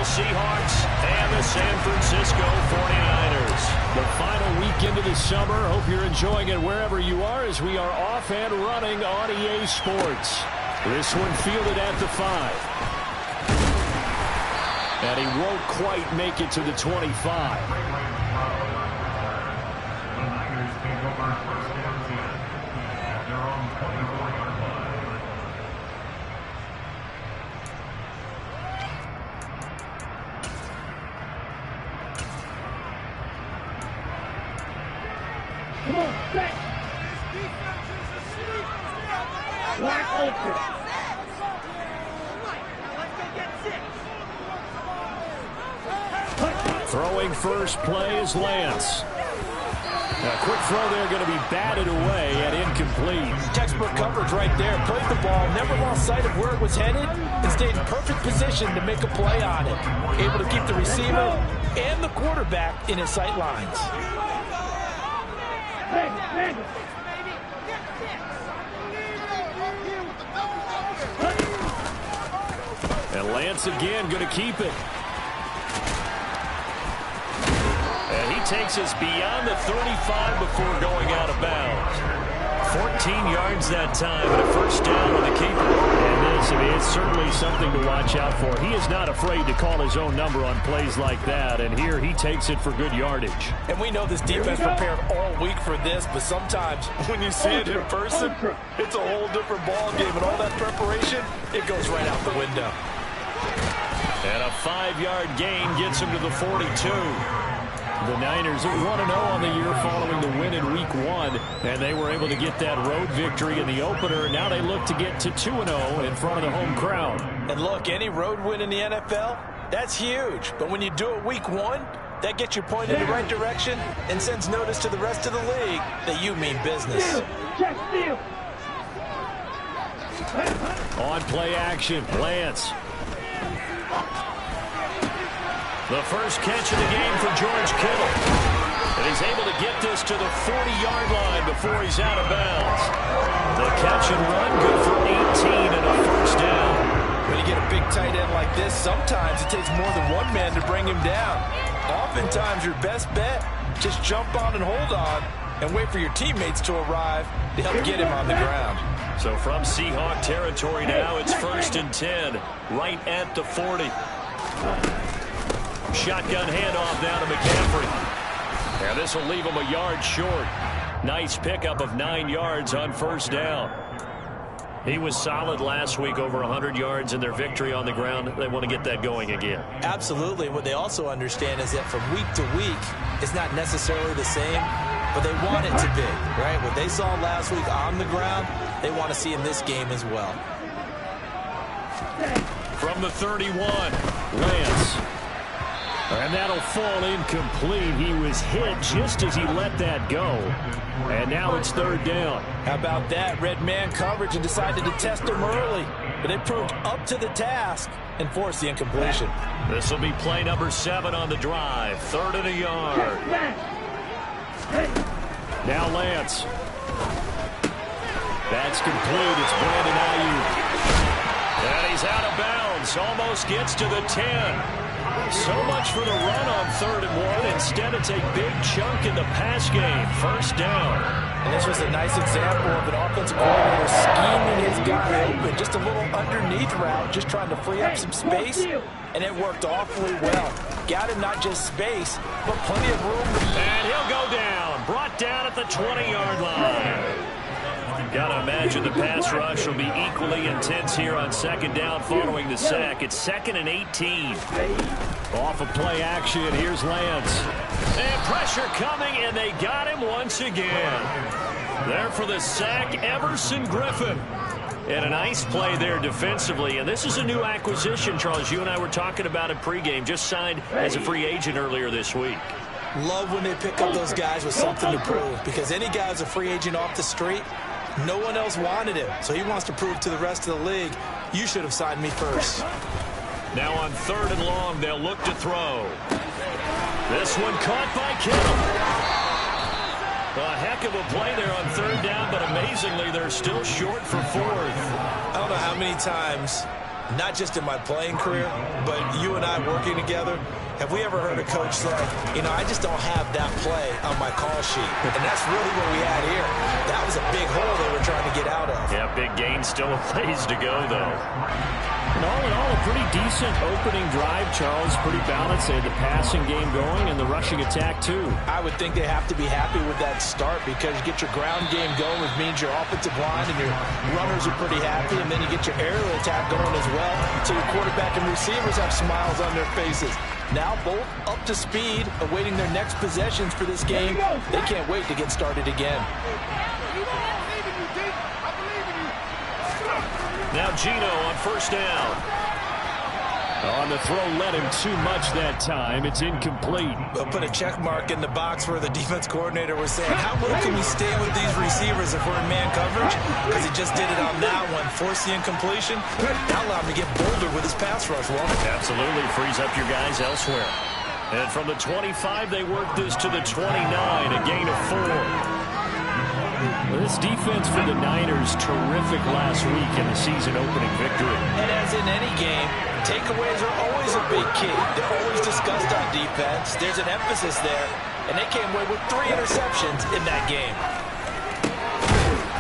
Seattle Seahawks and the San Francisco 49ers. The final week into the summer. Hope you're enjoying it wherever you are as we are off and running on EA Sports. This one fielded at the 5. And he won't quite make it to the 25. Come on, set. Wide open. Throwing first play is Lance. A quick throw there going to be batted away and incomplete. Textbook coverage right there. Played the ball, never lost sight of where it was headed, and stayed in perfect position to make a play on it. Able to keep the receiver and the quarterback in his sight lines. And Lance again going to keep it. And he takes us beyond the 35 before going out of bounds. 14 yards that time and a first down with the keeper. And this, it's certainly something to watch out for. He is not afraid to call his own number on plays like that. And here he takes it for good yardage. And we know this defense prepared all week for this, but sometimes when you see it in person, it's a whole different ball game. And all that preparation, it goes right out the window. And a 5-yard gain gets him to the 42. The Niners are 1-0 on the year following the win in Week 1, and they were able to get that road victory in the opener. Now they look to get to 2-0 in front of the home crowd. And look, any road win in the NFL, that's huge. But when you do it Week 1, that gets you pointed in the right direction and sends notice to the rest of the league that you mean business. On play action, Lance. The first catch of the game for George Kittle. And he's able to get this to the 40-yard line before he's out of bounds. The catch and run, good for 18 and a first down. When you get a big tight end like this, sometimes it takes more than one man to bring him down. Oftentimes, your best bet, just jump on and hold on and wait for your teammates to arrive to help get him on the ground. So from Seahawk territory now, it's 1st and 10, right at the 40. Shotgun handoff down to McCaffrey. And this will leave him a yard short. Nice pickup of 9 yards on first down. He was solid last week, over 100 yards in their victory on the ground. They want to get that going again. Absolutely. What they also understand is that from week to week, it's not necessarily the same, but they want it to be, right? What they saw last week on the ground, they want to see in this game as well. From the 31, Lance. And that'll fall incomplete. He was hit just as he let that go. And now it's 3rd down. How about that? Red man coverage and decided to test him early. But they proved up to the task and forced the incompletion. This will be play number 7 on the drive. 3rd and a yard. Now Lance. That's complete. It's Brandon Ayuk. And he's out of bounds. Almost gets to the 10. So much for the run on 3rd and 1. Instead, it's a big chunk in the pass game. First down. And this was a nice example of an offensive coordinator scheming his guy open. Just a little underneath route, just trying to free up some space. And it worked awfully well. Got him not just space, but plenty of room. And he'll go down. Brought down at the 20-yard line. Gotta imagine the pass rush will be equally intense here on 2nd down following the sack. It's 2nd and 18. Off of play action, here's Lance. And pressure coming, and they got him once again. There for the sack, Everson Griffin. And a nice play there defensively. And this is a new acquisition, Charles. You and I were talking about it pregame. Just signed as a free agent earlier this week. Love when they pick up those guys with something to prove. Because any guy who's a free agent off the street, no one else wanted him. So he wants to prove to the rest of the league, you should have signed me first. Now on 3rd and long, they'll look to throw. This one caught by Kittle. A heck of a play there on 3rd down, but amazingly, they're still short for 4th. I don't know how many times not just in my playing career, but you and I working together, have we ever heard a coach say, you know, I just don't have that play on my call sheet? And that's really what we had here. That was a big hole they were trying to get out of. Yeah, big gain, still a ways to go, though. And all in all, a pretty decent opening drive, Charles. Pretty balanced. They had the passing game going and the rushing attack, too. I would think they have to be happy with that start because you get your ground game going, which means your offensive line and your runners are pretty happy, and then you get your aerial attack going as well. So your quarterback and receivers have smiles on their faces. Now both up to speed, awaiting their next possessions for this game. They can't wait to get started again. Now Gino on first down. On the throw, led him too much that time. It's incomplete. We'll put a check mark in the box where the defense coordinator was saying, how well can we stay with these receivers if we're in man coverage? Because he just did it on that one. Force the incompletion. That allowed him to get bolder with his pass rush, won't it? Absolutely. Frees up your guys elsewhere. And from the 25, they work this to the 29, a gain of 4. Well, this defense for the Niners, terrific last week in the season opening victory. And as in any game, takeaways are always a big key. They're always discussed on defense. There's an emphasis there, and they came away with 3 interceptions in that game.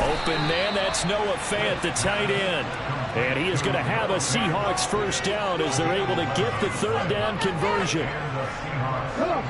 Open man, that's Noah Fant, the tight end. And he is going to have a Seahawks first down as they're able to get the third down conversion.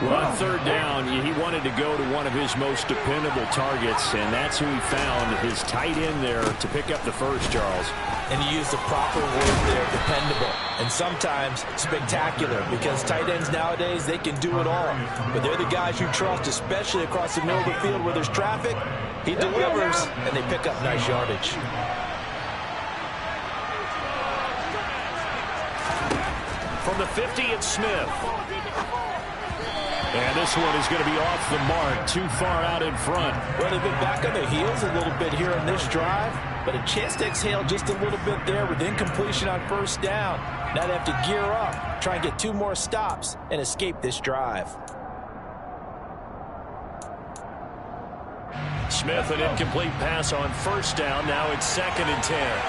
Well, on third down, he wanted to go to one of his most dependable targets, and that's who he found, his tight end there, to pick up the first, Charles. And you use the proper word there, dependable, and sometimes spectacular, because tight ends nowadays, they can do it all. But they're the guys you trust, especially across the middle of the field where there's traffic. He delivers, and they pick up nice yardage. From the 50, it's Smith. And this one is going to be off the mark, too far out in front. Well, they've been back on their heels a little bit here on this drive, but a chance to exhale just a little bit there with incompletion on first down. Now they have to gear up, try and get 2 more stops, and escape this drive. Smith, an incomplete pass on first down. Now it's 2nd and 10.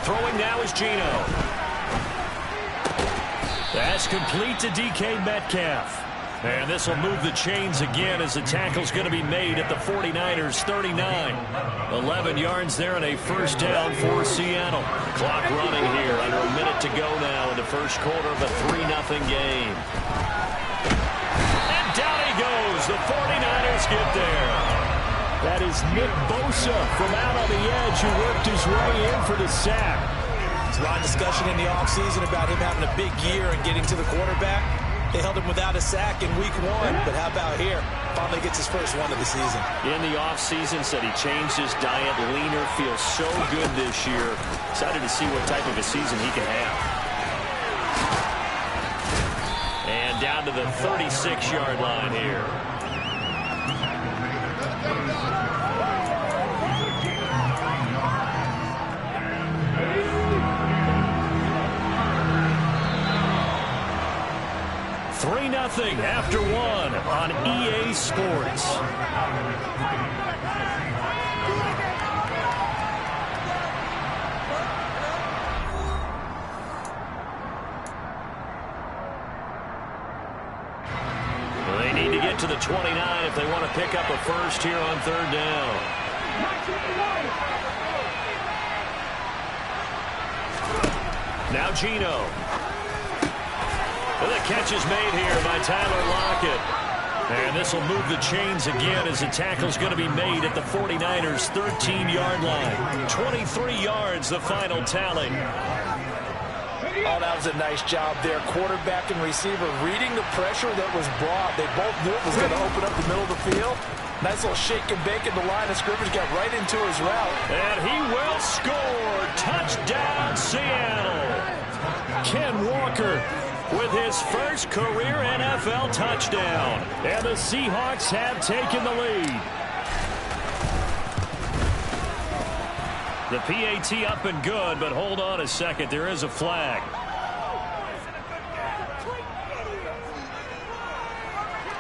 Throwing now is Gino. That's complete to DK Metcalf. And this will move the chains again as the tackle's going to be made at the 49ers 39. 11 yards there and a first down for Seattle. Clock running here, under a minute to go now in the first quarter of a 3-0 game. And down he goes. The 49ers get there. That is Nick Bosa from out on the edge who worked his way in for the sack. There's a lot of discussion in the offseason about him having a big year and getting to the quarterback. They held him without a sack in week 1, but how about here? Finally gets his first one of the season. In the offseason, said he changed his diet, leaner, feels so good this year. Excited to see what type of a season he can have. And down to the 36-yard line here. After 1 on EA Sports. Well, they need to get to the 29 if they want to pick up a first here on third down. Now Gino. Well, the catch is made here by Tyler Lockett. And this will move the chains again as the tackle's going to be made at the 49ers' 13-yard line. 23 yards, the final tally. Oh, that was a nice job there. Quarterback and receiver reading the pressure that was brought. They both knew it was going to open up the middle of the field. Nice little shake and bake in the line of scrimmage. Got right into his route. And he will score. Touchdown, Seattle. Ken Walker with his first career NFL touchdown. And the Seahawks have taken the lead. The PAT up and good, but hold on a second. There is a flag.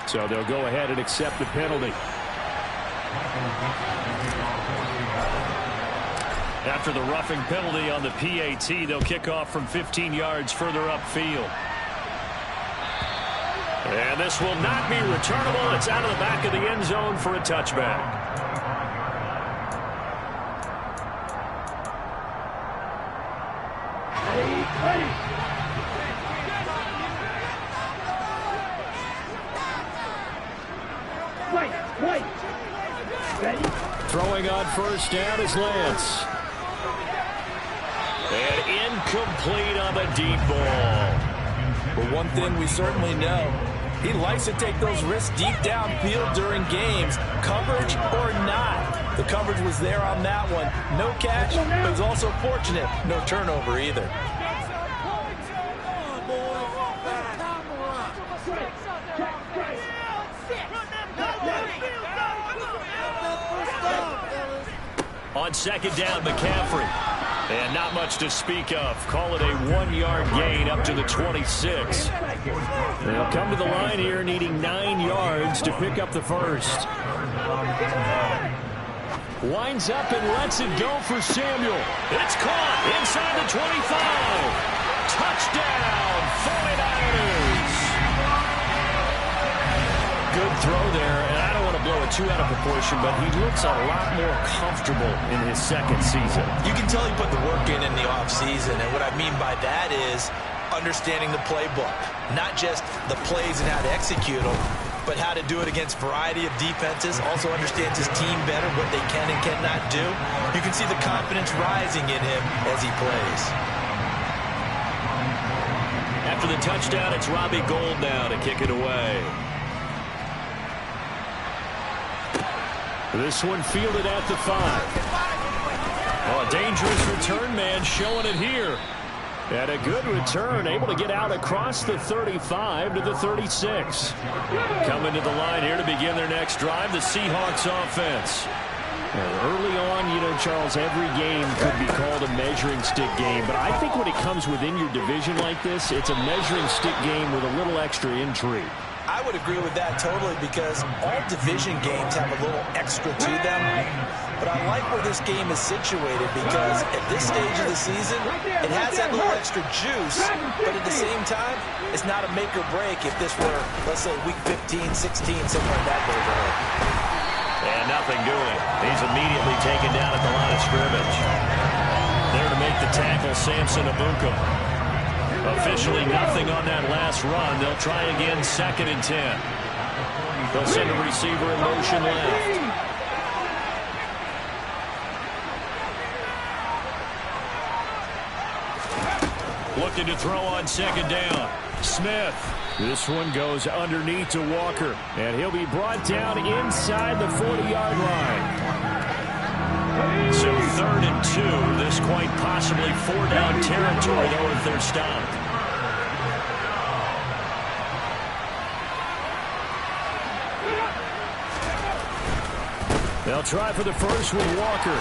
So they'll go ahead and accept the penalty. After the roughing penalty on the PAT, they'll kick off from 15 yards further upfield. And this will not be returnable. It's out of the back of the end zone for a touchback. Throwing on first down is Lance. And incomplete on the deep ball. But one thing we certainly know, he likes to take those risks deep downfield during games, coverage or not. The coverage was there on that one. No catch, but was also fortunate. No turnover either. On second down, McCaffrey. And not much to speak of. Call it a 1-yard gain up to the 26. They'll come to the line here needing 9 yards to pick up the first. Winds up and lets it go for Samuel. It's caught inside the 25. Touchdown, 49ers. Good throw there, and I don't want to blow it too out of proportion, but he looks a lot more comfortable in his second season. You can tell he put the work in the offseason, and what I mean by that is understanding the playbook. Not just the plays and how to execute them, but how to do it against a variety of defenses. Also understands his team better, what they can and cannot do. You can see the confidence rising in him as he plays. After the touchdown, it's Robbie Gould now to kick it away. This one fielded at the 5. Oh, a dangerous return man showing it here. And a good return, able to get out across the 35 to the 36. Coming to the line here to begin their next drive, the Seahawks offense. And early on, you know, Charles, every game could be called a measuring stick game. But I think when it comes within your division like this, it's a measuring stick game with a little extra intrigue. I would agree with that totally because all division games have a little extra to them. But I like where this game is situated because at this stage of the season, it has that little extra juice. But at the same time, it's not a make or break if this were, let's say, week 15, 16, somewhere in that neighborhood. And nothing doing. He's immediately taken down at the line of scrimmage. There to make the tackle, Samson Abuka. Officially nothing on that last run. They'll try again, 2nd and 10. They'll send a receiver in motion left. Looking to throw on 2nd down. Smith. This one goes underneath to Walker. And he'll be brought down inside the 40-yard line. So 3rd and 2. This quite possibly 4-down territory, though, if they're stopped. They'll try for the first with Walker.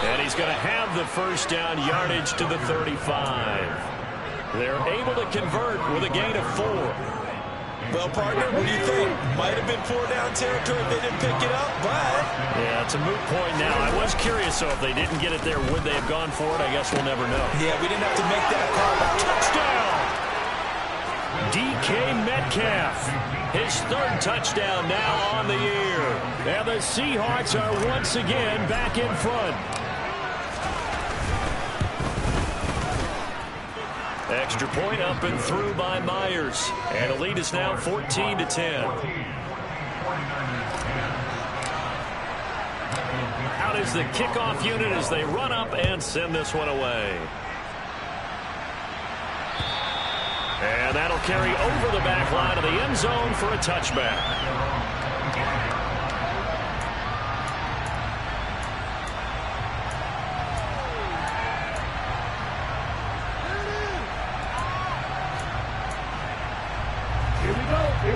And he's going to have the first down, yardage to the 35. They're able to convert with a gain of 4. Well, partner, what do you think? Might have been 4-down territory if they didn't pick it up, but... Yeah, it's a moot point now. I was curious, so if they didn't get it there, would they have gone for it? I guess we'll never know. Yeah, we didn't have to make that call. Touchdown! DK Metcalf. His 3rd touchdown now on the year. And the Seahawks are once again back in front. Extra point up and through by Myers. And the lead is now 14-10. Out is the kickoff unit as they run up and send this one away. And that'll carry over the back line of the end zone for a touchback.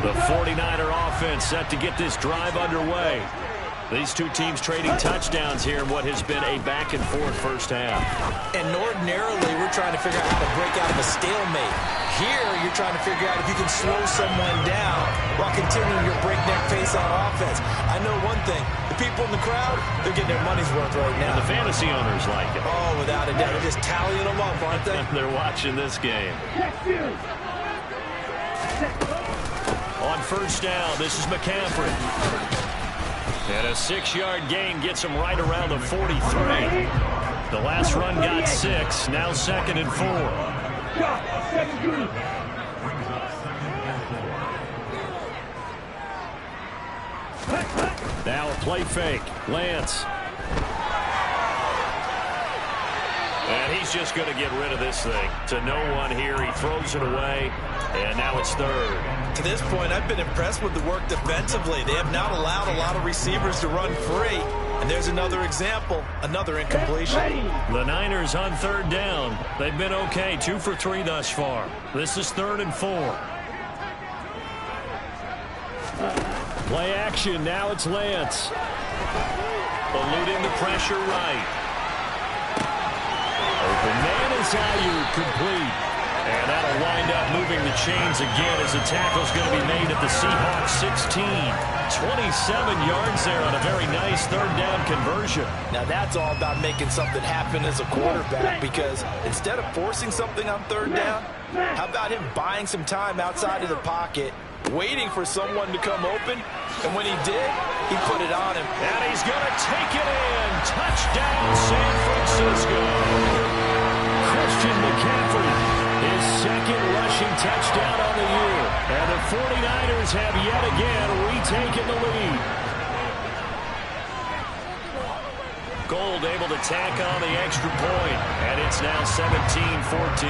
The 49er offense set to get this drive underway. These two teams trading touchdowns here in what has been a back-and-forth first half. And ordinarily, we're trying to figure out how to break out of a stalemate. Here, you're trying to figure out if you can slow someone down while continuing your breakneck pace on offense. I know one thing. The people in the crowd, they're getting their money's worth right now. And the fantasy owners like it. Oh, without a doubt. They're just tallying them up, aren't they? They're watching this game. On first down, this is McCaffrey. And a 6-yard gain gets him right around the 43. The last run got 6, now 2nd and 4. Now a play fake. Lance. And he's just going to get rid of this thing. To no one here, he throws it away, and now it's 3rd. To this point, I've been impressed with the work defensively. They have not allowed a lot of receivers to run free. And there's another example, another incompletion. The Niners on 3rd down. They've been okay, 2 for 3 thus far. This is 3rd and 4. Play action. Now it's Lance. Eluding the pressure right. Open man is Ayuk, complete. And that'll wind up moving the chains again as the tackle's going to be made at the Seahawks 16. 27 yards there on a very nice 3rd down conversion. Now that's all about making something happen as a quarterback, because instead of forcing something on 3rd down, how about him buying some time outside of the pocket, waiting for someone to come open, and when he did, he put it on him. And he's going to take it in. Touchdown, San Francisco. Christian McCaffrey, his 2nd rushing touchdown on the year. And the 49ers have yet again retaken the lead. Gold able to tack on the extra point, and it's now 17-14.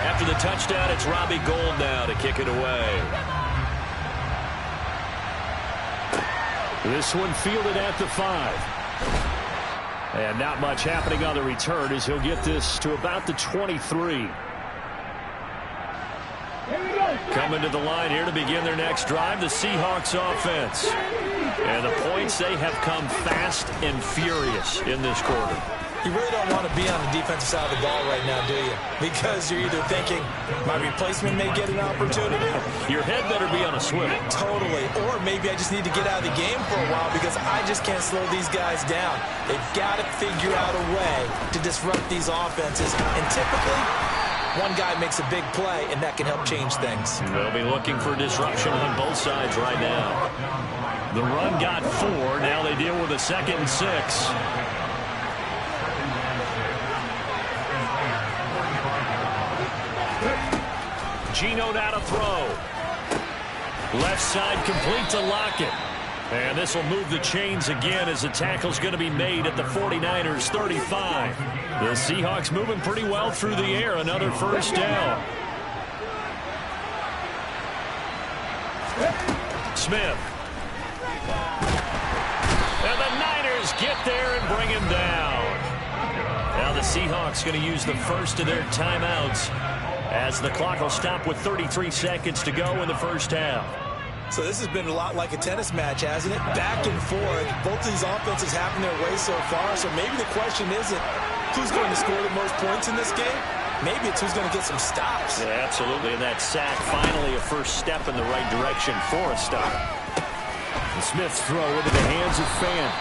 After the touchdown, it's Robbie Gould now to kick it away. This one fielded at the 5. And not much happening on the return as he'll get this to about the 23. Coming to the line here to begin their next drive, the Seahawks offense. And the points, they have come fast and furious in this quarter. You really don't want to be on the defensive side of the ball right now, do you? Because you're either thinking, my replacement may get an opportunity. Your head better be on a swivel. Totally. Or maybe I just need to get out of the game for a while because I just can't slow these guys down. They've got to figure out a way to disrupt these offenses. And typically, one guy makes a big play, and that can help change things. They'll be looking for disruption on both sides right now. The run got 4. Now they deal with a 2nd and 6. Geno now to throw. Left side complete to Lockett. And this will move the chains again as the tackle's going to be made at the 49ers 35. The Seahawks moving pretty well through the air. Another first down. Smith. And the Niners get there and bring him down. Now the Seahawks going to use the first of their timeouts as the clock will stop with 33 seconds to go in the first half. So this has been a lot like a tennis match, hasn't it? Back and forth. Both of these offenses having their way so far. So maybe the question isn't who's going to score the most points in this game. Maybe it's who's going to get some stops. Yeah, absolutely. And that sack, finally a first step in the right direction for a stop. The Smith's throw into the hands of Fant.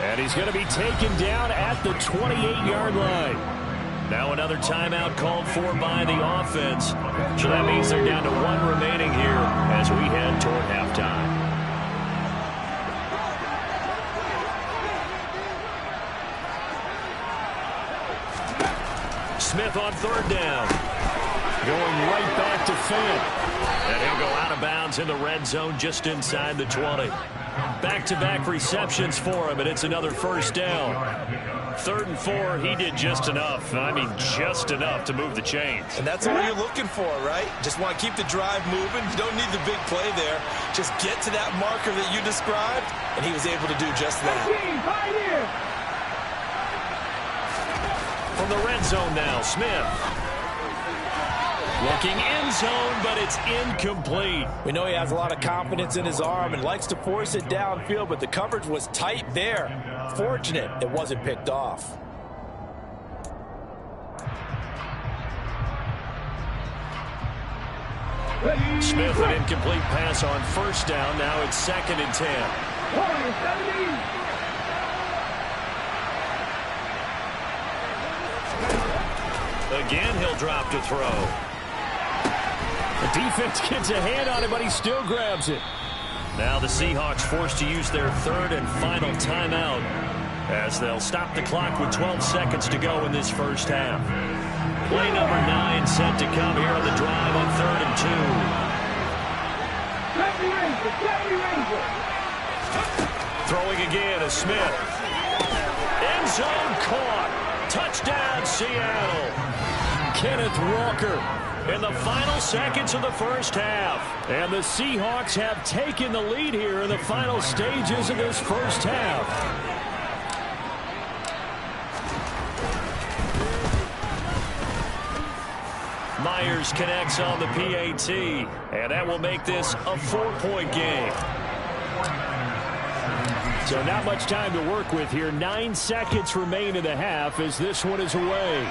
And he's going to be taken down at the 28-yard line. Now another timeout called for by the offense. So that means they're down to 1 remaining here as we head toward halftime. Smith on 3rd down. Going right back to Fant. And he'll go out of bounds in the red zone just inside the 20. Back-to-back receptions for him, and it's another first down. 3rd and 4, he did just enough. I mean, just enough to move the chains. And that's all you're looking for, right? Just want to keep the drive moving. You don't need the big play there. Just get to that marker that you described, and he was able to do just that. From the red zone now, Smith. Looking end zone, but it's incomplete. We know he has a lot of confidence in his arm and likes to force it downfield, but the coverage was tight there. Fortunate it wasn't picked off. Smith, an incomplete pass on first down. Now it's 2nd and 10. Again, he'll drop to throw. The defense gets a hand on it, but he still grabs it. Now the Seahawks forced to use their 3rd and final timeout as they'll stop the clock with 12 seconds to go in this first half. Play number 9 set to come here on the drive on 3rd and 2. Throwing again is Smith. End zone caught. Touchdown, Seattle. Kenneth Walker In the final seconds of the first half. And the Seahawks have taken the lead here in the final stages of this first half. Myers connects on the PAT, and that will make this a 4-point game. So not much time to work with here. 9 seconds remain in the half as this one is away.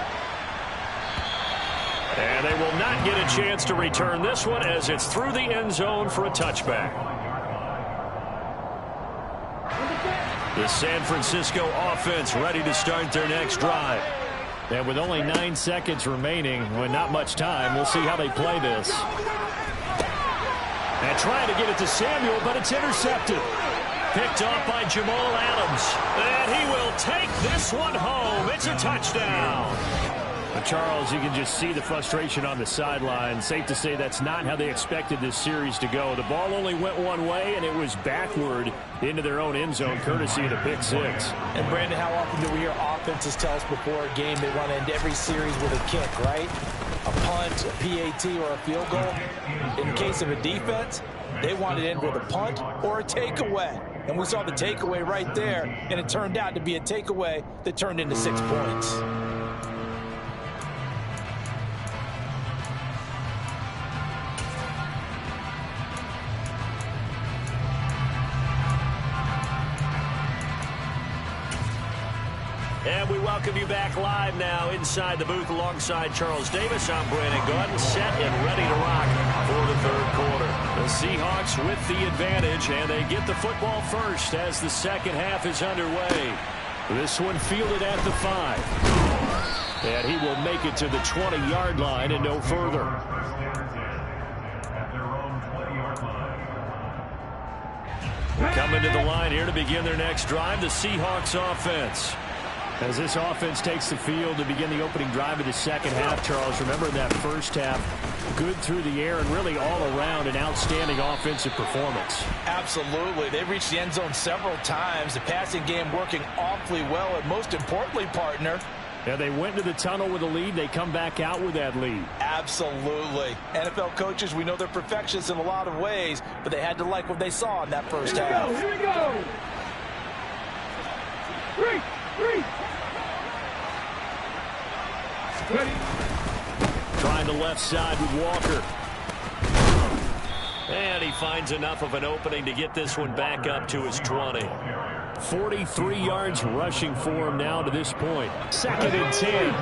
And they will not get a chance to return this one as it's through the end zone for a touchback. The San Francisco offense ready to start their next drive. And with only 9 seconds remaining, with not much time, we'll see how they play this. And trying to get it to Samuel, but it's intercepted. Picked off by Jamal Adams. And he will take this one home. It's a touchdown. But Charles, you can just see the frustration on the sideline. Safe to say that's not how they expected this series to go. The ball only went one way, and it was backward into their own end zone, courtesy of the pick six. And, Brandon, how often do we hear offenses tell us before a game they want to end every series with a kick, right? A punt, a PAT, or a field goal. In case of a defense, they want to end with a punt or a takeaway. And we saw the takeaway right there, and it turned out to be a takeaway that turned into 6 points. And we welcome you back live now inside the booth alongside Charles Davis. I'm Brandon Gaudin, set and ready to rock for the third quarter. The Seahawks with the advantage, and they get the football first as the second half is underway. This one fielded at the 5. And he will make it to the 20-yard line and no further. Coming to the line here to begin their next drive, the Seahawks offense. As this offense takes the field to begin the opening drive of the second half, Charles, remember that first half, good through the air and really all around an outstanding offensive performance. Absolutely. They reached the end zone several times. The passing game working awfully well, and most importantly, partner, yeah, they went to the tunnel with a lead. They come back out with that lead. Absolutely. NFL coaches, we know they're perfectionists in a lot of ways, but they had to like what they saw in that first half. Here we go. Three. Ready. Trying the left side with Walker. And he finds enough of an opening to get this one back up to his 20. 43 yards rushing for him now to this point. 2nd and 10.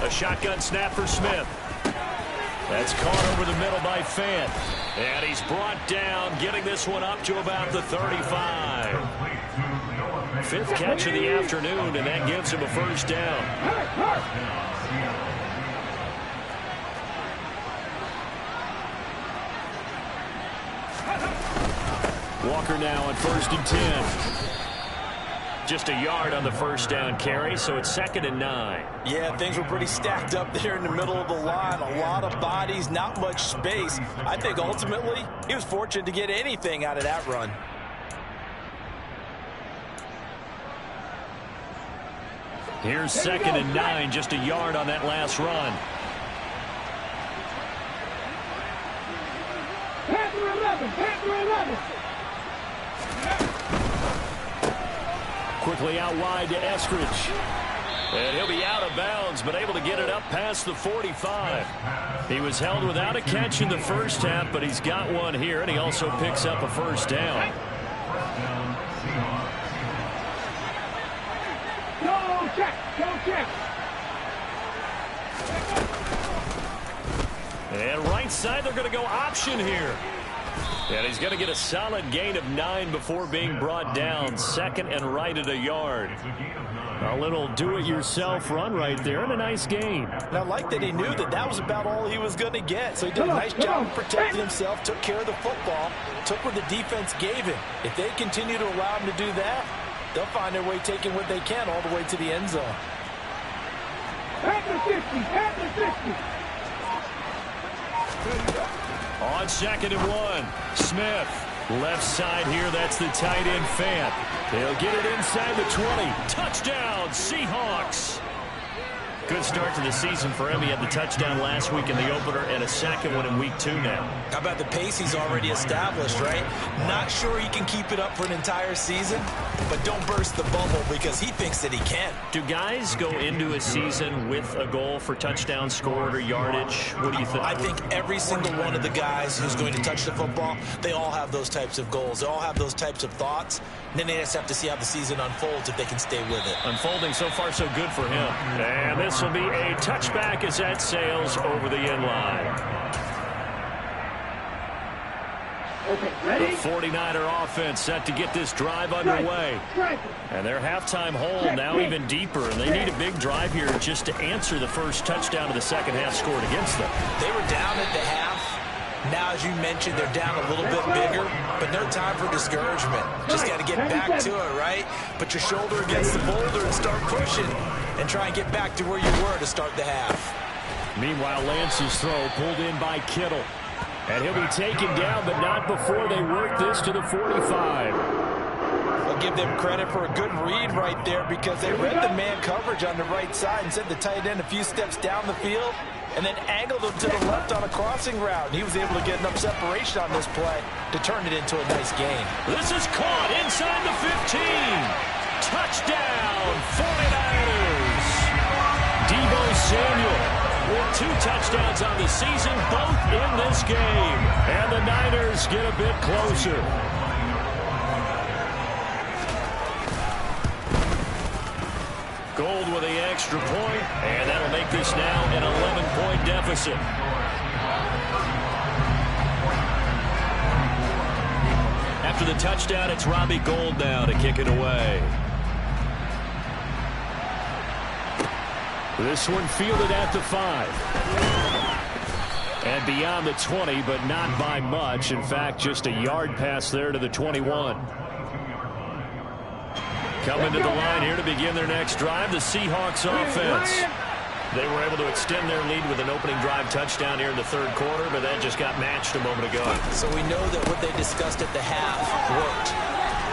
A shotgun snap for Smith. That's caught over the middle by Fant. And he's brought down, getting this one up to about the 35. 5th catch of the afternoon, and that gives him a first down. Walker now on 1st and 10. Just a yard on the first down carry, so it's 2nd and 9. Yeah, things were pretty stacked up there in the middle of the line. A lot of bodies, not much space. I think ultimately he was fortunate to get anything out of that run. Here's 2nd and 9, just a yard on that last run. Panther 11. quickly out wide to Eskridge. And he'll be out of bounds, but able to get it up past the 45. He was held without a catch in the first half, but he's got one here, and he also picks up a first down. Go check. Go check. And right side, they're going to go option here. And he's going to get a solid gain of 9 before being brought down. Second and right at a yard. A little do-it-yourself run right there, and a nice gain. And I like that he knew that that was about all he was going to get. So he did a nice job protecting himself, took care of the football, took what the defense gave him. If they continue to allow him to do that, they'll find their way taking what they can all the way to the end zone. At the 50. At the 50. On 2nd and 1, Smith. Left side here, that's the tight end Fant. They'll get it inside the 20. Touchdown, Seahawks. Good start to the season for him. He had the touchdown last week in the opener and a second one in week 2 now. How about the pace he's already established, right? Not sure he can keep it up for an entire season, but don't burst the bubble because he thinks that he can. Do guys go into a season with a goal for touchdown scored or yardage? What do you think? I think every single one of the guys who's going to touch the football, they all have those types of goals. They all have those types of thoughts. And then they just have to see how the season unfolds if they can stay with it. Unfolding so far so good for him. And this will be a touchback as that sails over the end line. Okay, ready? The 49er offense set to get this drive underway. And their halftime hole now even deeper. And they need a big drive here just to answer the first touchdown of the second half scored against them. They were down at the half. Now, as you mentioned, they're down a little bit bigger, but no time for discouragement. Just got to get back to it, right? Put your shoulder against the boulder and start pushing and try and get back to where you were to start the half. Meanwhile, Lance's throw pulled in by Kittle. And he'll be taken down, but not before they work this to the 45. I'll give them credit for a good read right there because they read the man coverage on the right side and sent the tight end a few steps down the field and then angled him to the left on a crossing route. He was able to get enough separation on this play to turn it into a nice gain. This is caught inside the 15. Touchdown, 49ers. Deebo Samuel with 2 touchdowns on the season, both in this game. And the Niners get a bit closer. Gold with the extra point, and that'll make this now an 11-point deficit. After the touchdown, it's Robbie Gould now to kick it away. This one fielded at the 5. And beyond the 20, but not by much. In fact, just a yard pass there to the 21. Coming to the line here to begin their next drive, the Seahawks offense. They were able to extend their lead with an opening drive touchdown here in the third quarter, but that just got matched a moment ago. So we know that what they discussed at the half worked.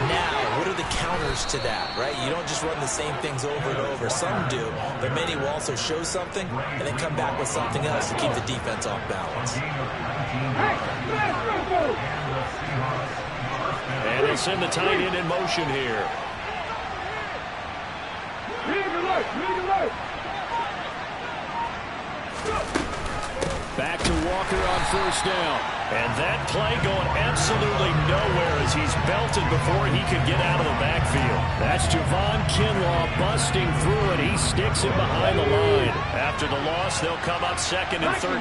Now, what are the counters to that, right? You don't just run the same things over and over. Some do, but many will also show something and then come back with something else to keep the defense off balance. And they send the tight end in motion here. Back to Walker on first down. And that play going absolutely nowhere as he's belted before he could get out of the backfield. That's Javon Kinlaw busting through it. He sticks him behind the line. After the loss, they'll come up 2nd and 13.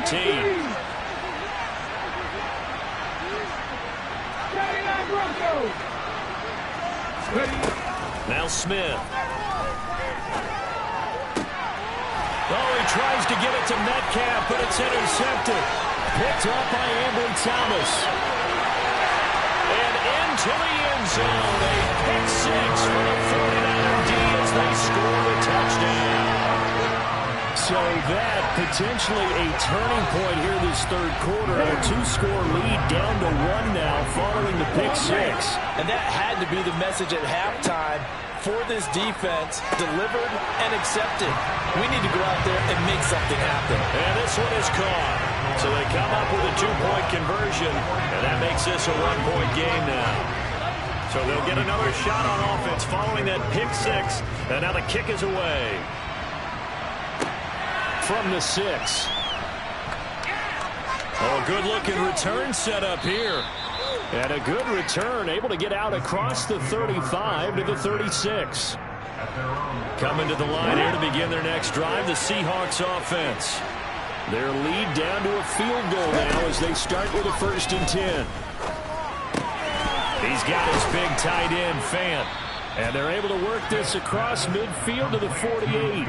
Now Smith. Oh, he tries to get it to Metcalf, but it's intercepted. Picked up by Ambry Thomas. And into the end zone. A pick 6 for the 49er D as they score the touchdown. So that potentially a turning point here this third quarter. A 2-score lead down to 1 now following the pick 6. And that had to be the message at halftime for this defense, delivered and accepted. We need to go out there and make something happen. And this one is caught. So they come up with a 2-point conversion, and that makes this a 1-point game now. So they'll get another shot on offense following that pick six. And now the kick is away. From the 6. Oh, good-looking return set up here. And a good return, able to get out across the 35 to the 36. Coming to the line here to begin their next drive, the Seahawks offense. Their lead down to a field goal now as they start with a 1st and 10. He's got his big tight end, Fant. And they're able to work this across midfield to the 48.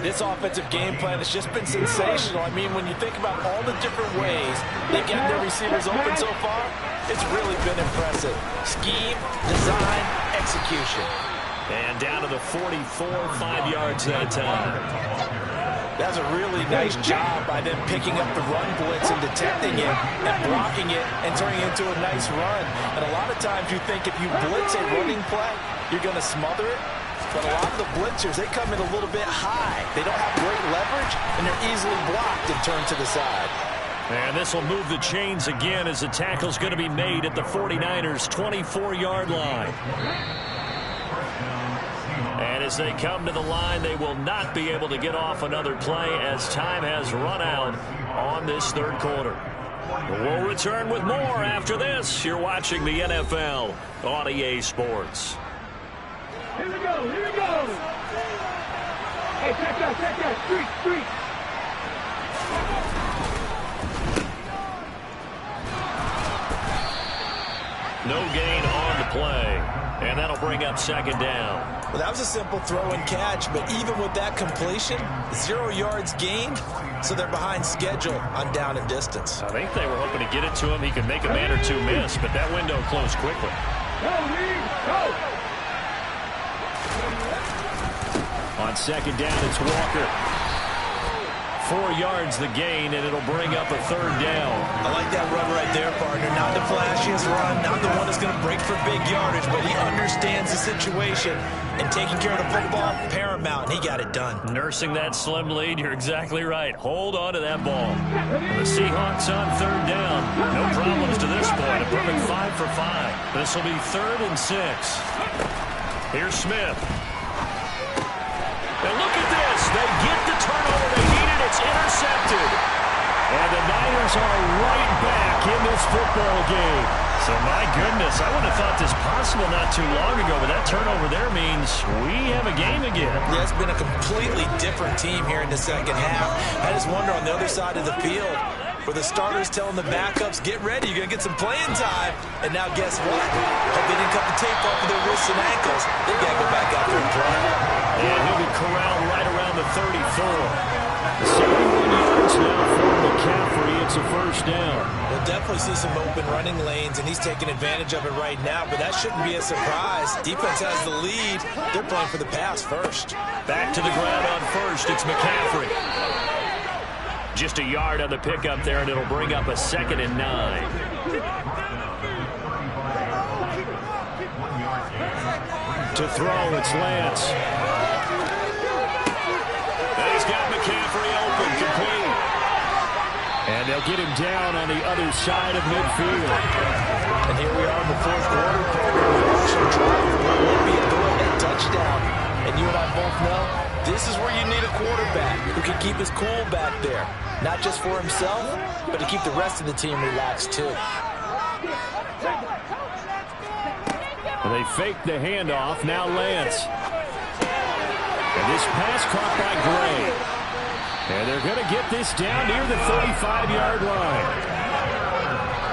This offensive game plan has just been sensational. I mean, when you think about all the different ways they've gotten their receivers open so far, it's really been impressive. Scheme, design, execution. And down to the 44, 5 yards that time. That's a really nice job by them picking up the run blitz and detecting it and blocking it and turning it into a nice run. And a lot of times you think if you blitz a running play, you're going to smother it. But a lot of the blitzers, they come in a little bit high. They don't have great leverage, and they're easily blocked and turned to the side. And this will move the chains again as the tackle's going to be made at the 49ers' 24-yard line. And as they come to the line, they will not be able to get off another play as time has run out on this third quarter. We'll return with more after this. You're watching the NFL on EA Sports. Here we go, here we go. Hey, check that, street. No gain on the play, and that'll bring up 2nd down. Well, that was a simple throw and catch, but even with that completion, 0 yards gained, so they're behind schedule on down and distance. I think they were hoping to get it to him. He could make a man or two miss, but that window closed quickly. Go, Lee, go. On 2nd down, it's Walker. 4 yards the gain, and it'll bring up a 3rd down. I like that run right there, partner. Not the flashiest run, not the one that's going to break for big yardage, but he understands the situation, and taking care of the football, paramount, and he got it done. Nursing that slim lead, you're exactly right. Hold on to that ball. The Seahawks on 3rd down. No problems to this point. A perfect 5 for 5. This will be 3rd and 6. Here's Smith. And look at this. They get the turnover they needed. It's intercepted. And the Niners are right back in this football game. So, my goodness, I wouldn't have thought this possible not too long ago, but that turnover there means we have a game again. Yeah, it's been a completely different team here in the second half. I just wonder on the other side of the field, where the starters telling the backups, get ready, you're going to get some playing time. And now guess what? Hope they didn't cut the tape off of their wrists and ankles. They got to go back out there and play. And he'll be corralled right around the 34. 71 yards now for McCaffrey. It's a 1st down. We'll definitely see some open running lanes, and he's taking advantage of it right now, but that shouldn't be a surprise. Defense has the lead. They're playing for the pass first. Back to the ground on 1st. It's McCaffrey. Just a yard on the pickup there, and it'll bring up a 2nd and 9. To throw, it's Lance. He's got McCaffrey open, complete. And they'll get him down on the other side of midfield. And here we are in the 4th quarter. It will be a throwback touchdown. And you and I both know this is where you need a quarterback who can keep his cool back there. Not just for himself, but to keep the rest of the team relaxed too. And they fake the handoff. Now Lance. And this pass caught by Gray. And they're going to get this down near the 35-yard line.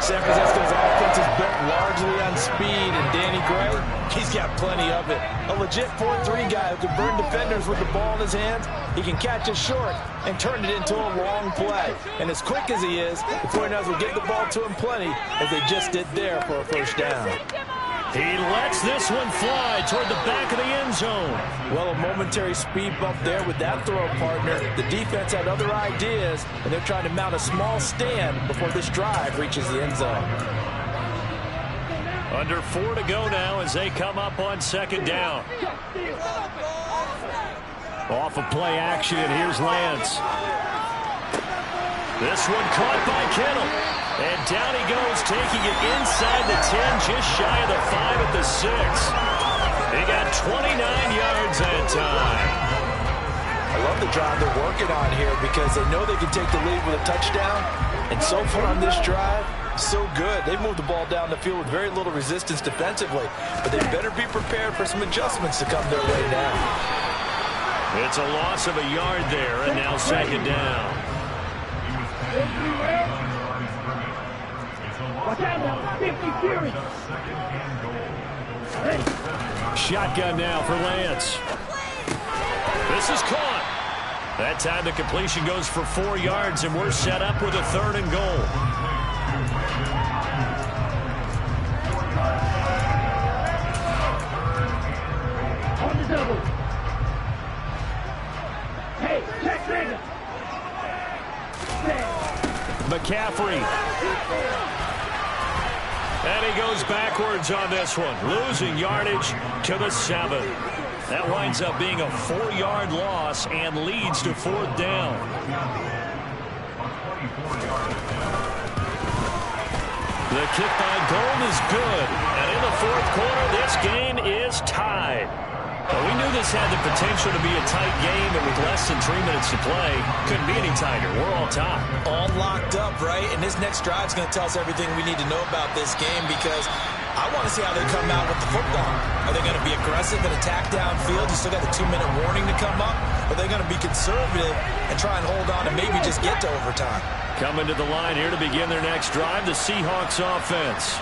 San Francisco's offense is built largely on speed, and Danny Gray, he's got plenty of it. A legit 4-3 guy who can burn defenders with the ball in his hands. He can catch it short and turn it into a long play. And as quick as he is, the 49ers will get the ball to him plenty, as they just did there for a 1st down. He lets this one fly toward the back of the end zone. Well, a momentary speed bump there with that throw, partner. The defense had other ideas, and they're trying to mount a small stand before this drive reaches the end zone. Under 4 to go now as they come up on 2nd down. Off of play action, here's Lance. This one caught by Kittle. And down he goes, taking it inside the 10, just shy of the 5 at the 6. He got 29 yards that time. I love the drive they're working on here because they know they can take the lead with a touchdown. And so far on this drive, so good. They moved the ball down the field with very little resistance defensively. But they better be prepared for some adjustments to come their way now. It's a loss of a yard there, and now second down. Shotgun now for Lance. This is caught. That time the completion goes for 4 yards, and we're set up with a 3rd and goal. On the double. Hey, check nigga. McCaffrey. And he goes backwards on this one, losing yardage to the 7. That winds up being a 4-yard loss and leads to 4th down. The kick by Gold is good. And in the 4th quarter, this game is tied. Well, we knew this had the potential to be a tight game, but with less than 3 minutes to play, couldn't be any tighter. We're all tied. All locked up, right? And this next drive is going to tell us everything we need to know about this game because I want to see how they come out with the football. Are they going to be aggressive and attack downfield? You still got the 2-minute warning to come up? Or are they going to be conservative and try and hold on and maybe just get to overtime? Coming to the line here to begin their next drive, the Seahawks offense.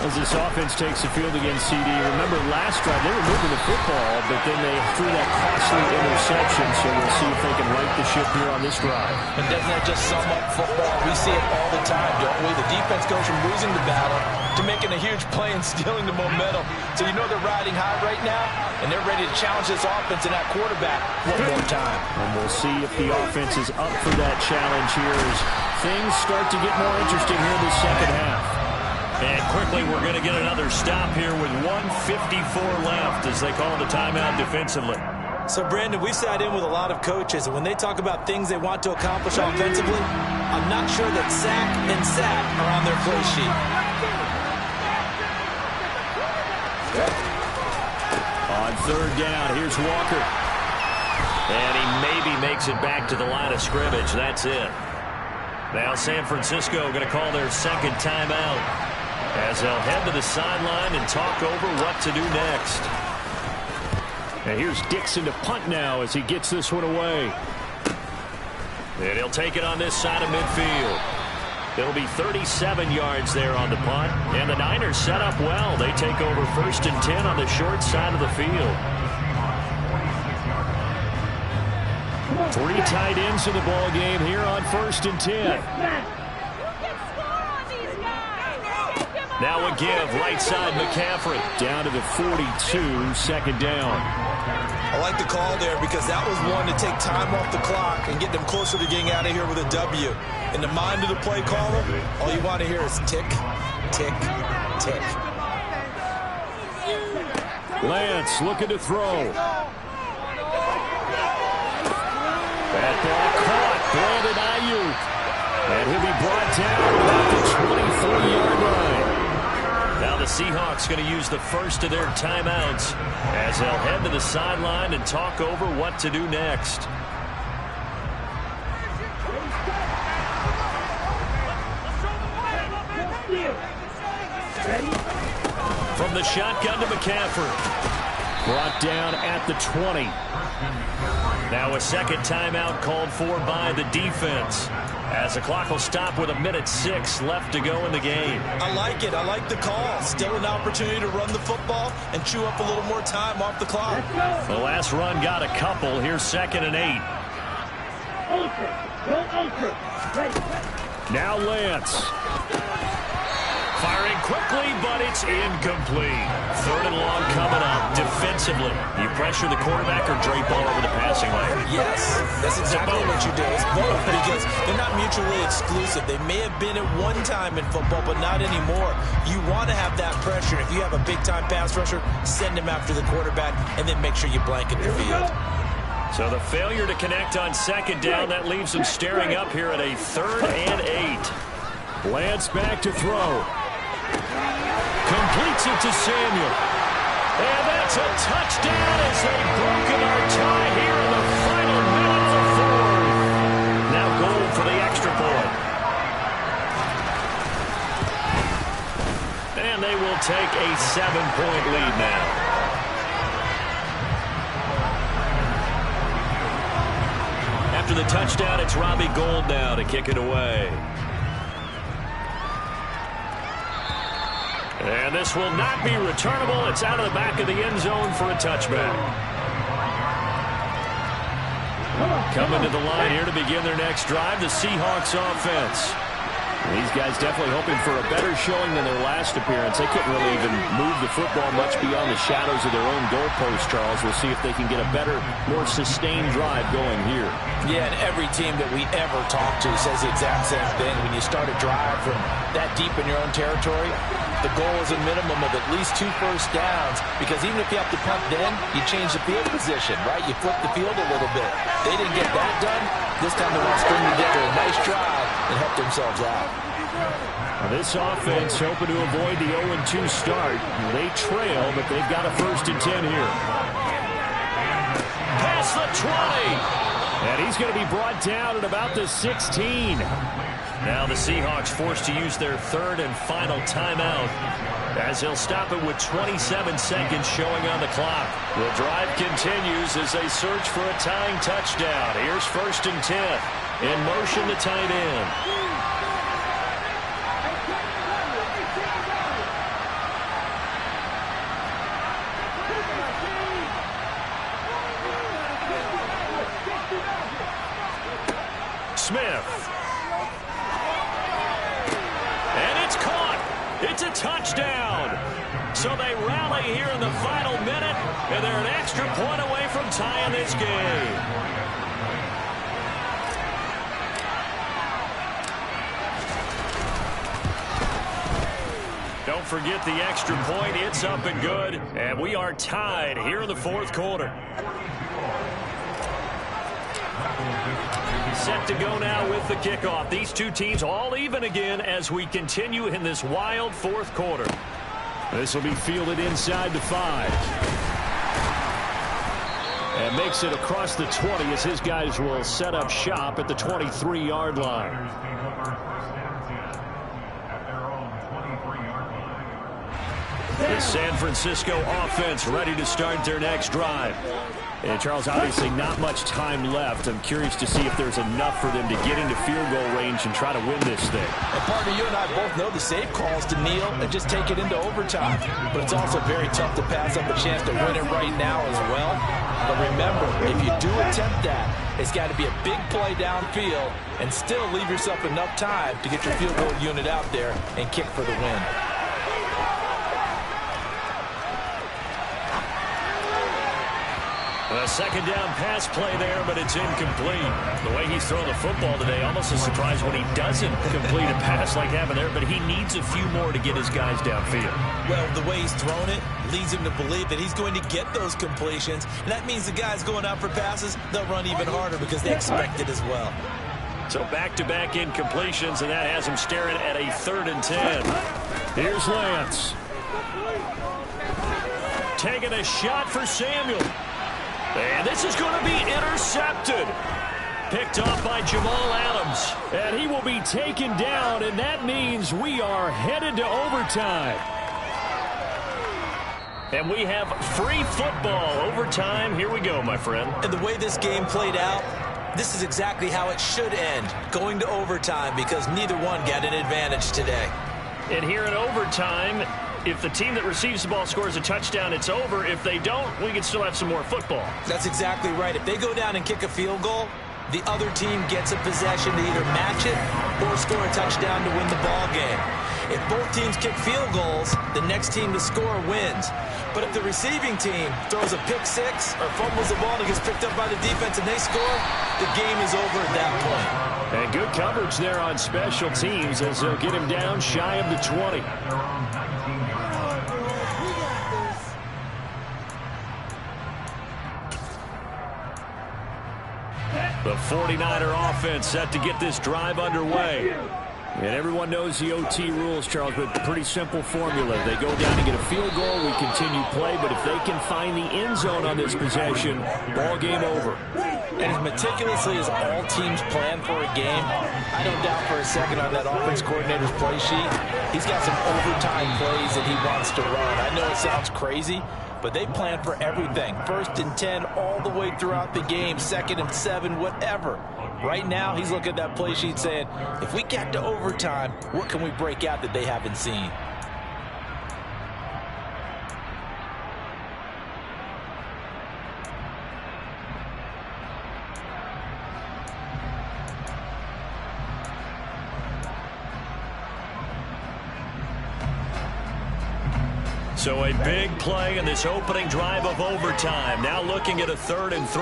As this offense takes the field against CD, remember last drive they were moving the football, but then they threw that costly interception, so we'll see if they can right the ship here on this drive. And doesn't that just sum up football? We see it all the time, don't we? The defense goes from losing the battle to making a huge play and stealing the momentum. So you know they're riding high right now, and they're ready to challenge this offense and that quarterback one more time. And we'll see if the offense is up for that challenge here as things start to get more interesting here in the second half. And quickly, we're going to get another stop here with 1:54 left as they call the timeout defensively. So, Brandon, we sat in with a lot of coaches, and when they talk about things they want to accomplish offensively, I'm not sure that sack and sack are on their play sheet. On 3rd down, here's Walker. And he maybe makes it back to the line of scrimmage. That's it. Now San Francisco going to call their 2nd timeout as they'll head to the sideline and talk over what to do next. And here's Dixon to punt now as he gets this one away. And he'll take it on this side of midfield. It'll be 37 yards there on the punt. And the Niners set up well. They take over 1st and 10 on the short side of the field. 3 tight ends in the ball game here on 1st and 10. Now a give, right side McCaffrey. Down to the 42, 2nd down. I like the call there because that was one to take time off the clock and get them closer to getting out of here with a W. In the mind of the play caller, all you want to hear is tick, tick, tick. Lance looking to throw. That ball caught. Brandon Ayuk. And he'll be brought down at the 24-yard line. Now the Seahawks going to use the first of their timeouts as they'll head to the sideline and talk over what to do next. From the shotgun to McCaffrey. Brought down at the 20. Now a 2nd timeout called for by the defense as the clock will stop with 1:06 left to go in the game. I like it. I like the call. Still an opportunity to run the football and chew up a little more time off the clock. The last run got a couple. Here's 2nd and 8. Now Lance. Firing quickly, but it's incomplete. 3rd and long coming up. Defensively, you pressure the quarterback or drape all over the passing lane? Yes, that's exactly what you do. It's both because they're not mutually exclusive. They may have been at one time in football, but not anymore. You want to have that pressure. If you have a big-time pass rusher, send him after the quarterback, and then make sure you blanket the field. So the failure to connect on second down, that leaves them staring up here at a 3rd and 8. Lance back to throw. Completes it to Samuel. And that's a touchdown as they've broken our tie here in the final minute of the 4th. Now goal for the extra point. And they will take a 7-point lead now. After the touchdown, it's Robbie Gould now to kick it away. And this will not be returnable. It's out of the back of the end zone for a touchback. Coming to the line here to begin their next drive, the Seahawks offense. These guys definitely hoping for a better showing than their last appearance. They couldn't really even move the football much beyond the shadows of their own goalpost, Charles. We'll see if they can get a better, more sustained drive going here. Yeah, and every team that we ever talk to says the exact same thing. When you start a drive from that deep in your own territory, the goal is a minimum of at least 2 first downs, because even if you have to punt then, you change the field position, right? You flip the field a little bit. They didn't get that done. This time they want to string together a nice drive and help themselves out. Now this offense hoping to avoid the 0-2 start. They trail, but they've got a 1st and 10 here. Past the 20. And he's going to be brought down at about the 16. Now the Seahawks forced to use their 3rd and final timeout, as they'll stop it with 27 seconds showing on the clock. The drive continues as they search for a tying touchdown. Here's 1st and 10. In motion, the tight end. Smith. And it's caught. It's a touchdown. So they rally here in the final minute, and they're an extra point away from tying this game. Don't forget the extra point. It's up and good, and we are tied here in the 4th quarter. Set to go now with the kickoff. These two teams all even again as we continue in this wild 4th quarter. This will be fielded inside the 5. And makes it across the 20 as his guys will set up shop at the 23-yard line. The San Francisco offense ready to start their next drive. And Charles, obviously not much time left. I'm curious to see if there's enough for them to get into field goal range and try to win this thing. And partner, you and I both know the safe calls to kneel and just take it into overtime. But it's also very tough to pass up a chance to win it right now as well. But remember, if you do attempt that, it's got to be a big play downfield and still leave yourself enough time to get your field goal unit out there and kick for the win. A 2nd down pass play there, but it's incomplete. The way he's throwing the football today, almost a surprise when he doesn't complete a pass like happened there, but he needs a few more to get his guys downfield. Well, the way he's thrown it leads him to believe that he's going to get those completions. And that means the guys going out for passes, they'll run even harder because they expect it as well. So back-to-back incompletions, and that has him staring at a 3rd and 10. Here's Lance. Taking a shot for Samuel. And this is going to be intercepted. Picked off by Jamal Adams. And he will be taken down, and that means we are headed to overtime. And we have free football. Overtime. Here we go, my friend. And the way this game played out, this is exactly how it should end, going to overtime, because neither one got an advantage today. And here in overtime, if the team that receives the ball scores a touchdown, it's over. If they don't, we can still have some more football. That's exactly right. If they go down and kick a field goal, the other team gets a possession to either match it or score a touchdown to win the ball game. If both teams kick field goals, the next team to score wins. But if the receiving team throws a pick six or fumbles the ball and gets picked up by the defense and they score, the game is over at that point. And good coverage there on special teams as they'll get him down shy of the 20. The 49er offense set to get this drive underway. And everyone knows the OT rules, Charles, but pretty simple formula. They go down and get a field goal, we continue play, but if they can find the end zone on this possession, ball game over. And as meticulously as all teams plan for a game, I don't doubt for a second on that offense coordinator's play sheet, he's got some overtime plays that he wants to run. I know it sounds crazy, but they plan for everything. 1st and 10 all the way throughout the game, 2nd and 7, whatever. Right now, he's looking at that play sheet saying, if we get to overtime, what can we break out that they haven't seen? So a big play in this opening drive of overtime. Now looking at a 3rd and 3.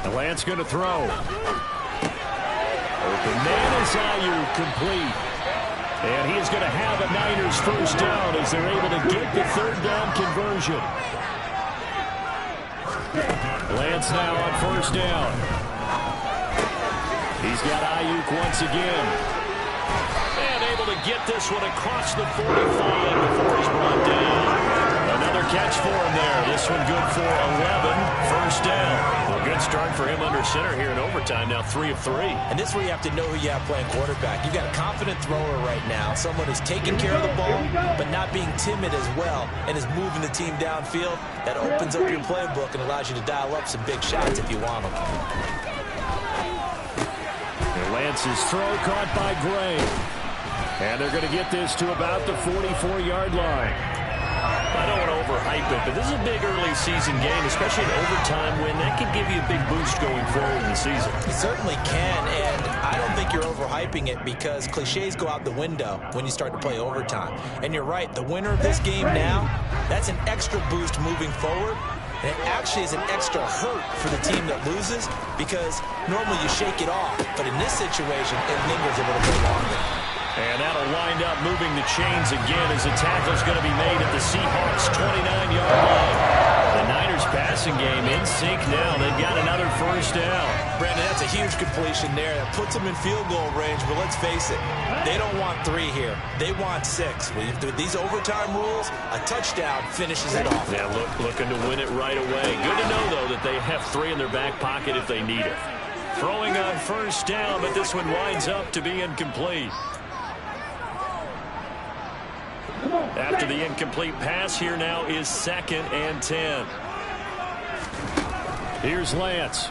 The Lance going to throw. Open man is Ayuk, complete. And he is going to have a Niners first down as they're able to get the 3rd down conversion. Lance now on 1st down. He's got Ayuk once again. And able to get this one across the 45 before he's brought down. Another catch for him there. This one good for 11. 1st down. A good start for him under center here in overtime. Now 3 of 3. And this is where you have to know who you have playing quarterback. You've got a confident thrower right now. Someone who's taking care of the ball, but not being timid as well, and is moving the team downfield. That opens up your playbook and allows you to dial up some big shots if you want them. And Lance's throw caught by Gray. And they're going to get this to about the 44-yard line. I don't want to overhype it, but this is a big early season game, especially an overtime win. That can give you a big boost going forward in the season. It certainly can, and I don't think you're overhyping it because cliches go out the window when you start to play overtime. And you're right, the winner of this game now, that's an extra boost moving forward. And it actually is an extra hurt for the team that loses because normally you shake it off. But in this situation, it lingers a little bit longer. And that'll wind up moving the chains again as the tackle's going to be made at the Seahawks' 29-yard line. The Niners passing game in sync now. They've got another 1st down. Brandon, that's a huge completion there. That puts them in field goal range, but let's face it, they don't want 3 here. They want 6. With these overtime rules, a touchdown finishes it off. Yeah, looking to win it right away. Good to know, though, that they have 3 in their back pocket if they need it. Throwing on 1st down, but this one winds up to be incomplete. After the incomplete pass, here now is 2nd and 10. Here's Lance.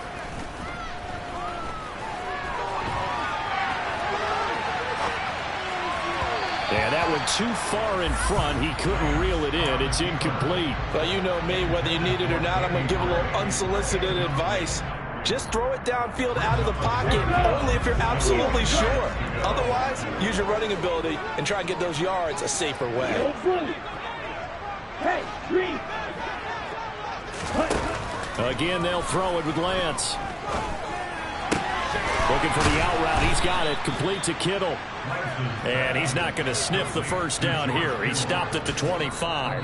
Yeah, that went too far in front. He couldn't reel it in. It's incomplete. Well, you know me. Whether you need it or not, I'm going to give a little unsolicited advice. Just throw it downfield out of the pocket, only if you're absolutely sure. Otherwise, use your running ability and try and get those yards a safer way. Again, they'll throw it with Lance. Looking for the out route. He's got it. Complete to Kittle. And he's not going to sniff the 1st down here. He stopped at the 25.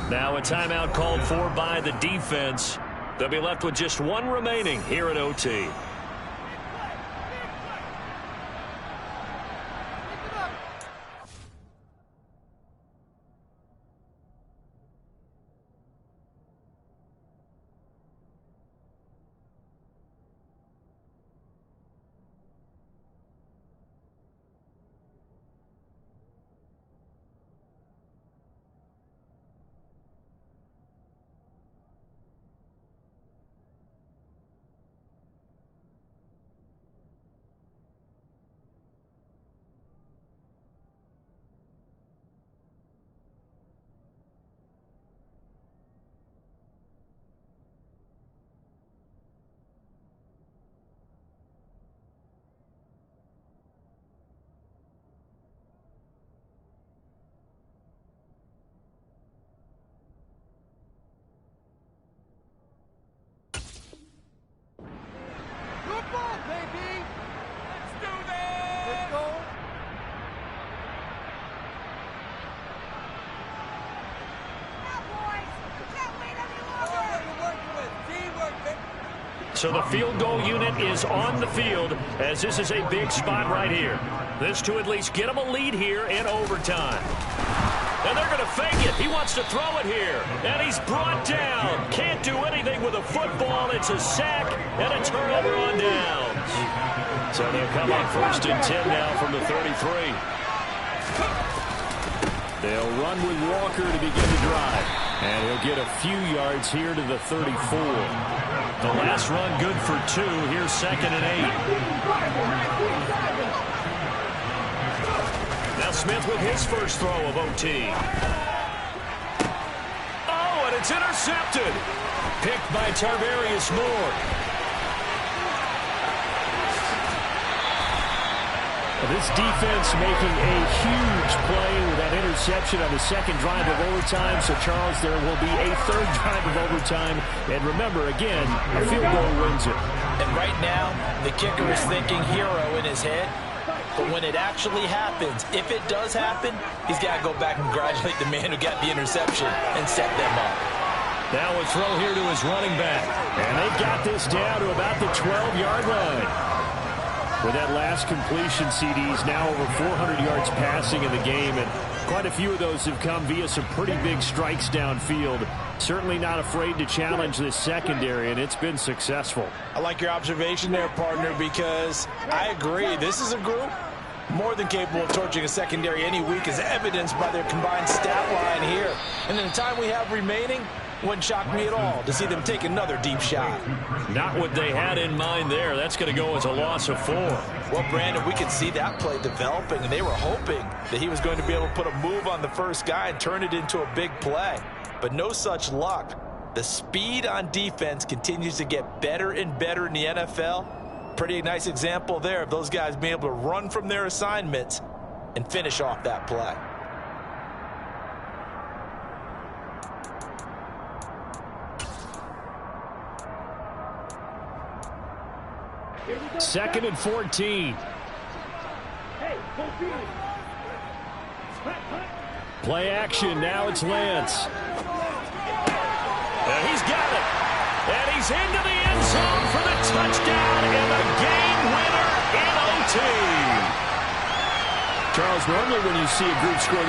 Now a timeout called for by the defense. They'll be left with just 1 remaining here at OT. So the field goal unit is on the field as this is a big spot right here. This to at least get him a lead here in overtime. And they're going to fake it. He wants to throw it here. And he's brought down. Can't do anything with a football. It's a sack and a turnover on downs. So they'll come up 1st and 10 now from the 33. They'll run with Walker to begin the drive. And he'll get a few yards here to the 34. The last run good for 2. Here's 2nd and 8. Now Smith with his first throw of OT. Oh, and it's intercepted. Picked by Tarvarius Moore. This defense making a huge play with that interception on the 2nd drive of overtime. So, Charles, there will be a 3rd drive of overtime. And remember, again, a field goal wins it. And right now, the kicker is thinking hero in his head. But when it actually happens, if it does happen, he's got to go back and congratulate the man who got the interception and set them up. Now a throw here to his running back. And they got this down to about the 12-yard line. With that last completion, CD's now over 400 yards passing in the game, and quite a few of those have come via some pretty big strikes downfield. Certainly not afraid to challenge this secondary, and it's been successful. I like your observation there, partner, because I agree. This is a group more than capable of torching a secondary any week, as evidenced by their combined stat line here. And in the time we have remaining, wouldn't shock me at all to see them take another deep shot. Not what they had in mind there. That's going to go as a loss of 4. Well, Brandon, we could see that play developing, and they were hoping that he was going to be able to put a move on the first guy and turn it into a big play. But no such luck. The speed on defense continues to get better and better in the NFL. Pretty nice example there of those guys being able to run from their assignments and finish off that play. Second and 14. Play action. Now it's Lance. And he's got it. And he's into the end zone for the touchdown and the game winner in OT. Charles, normally when you see a group score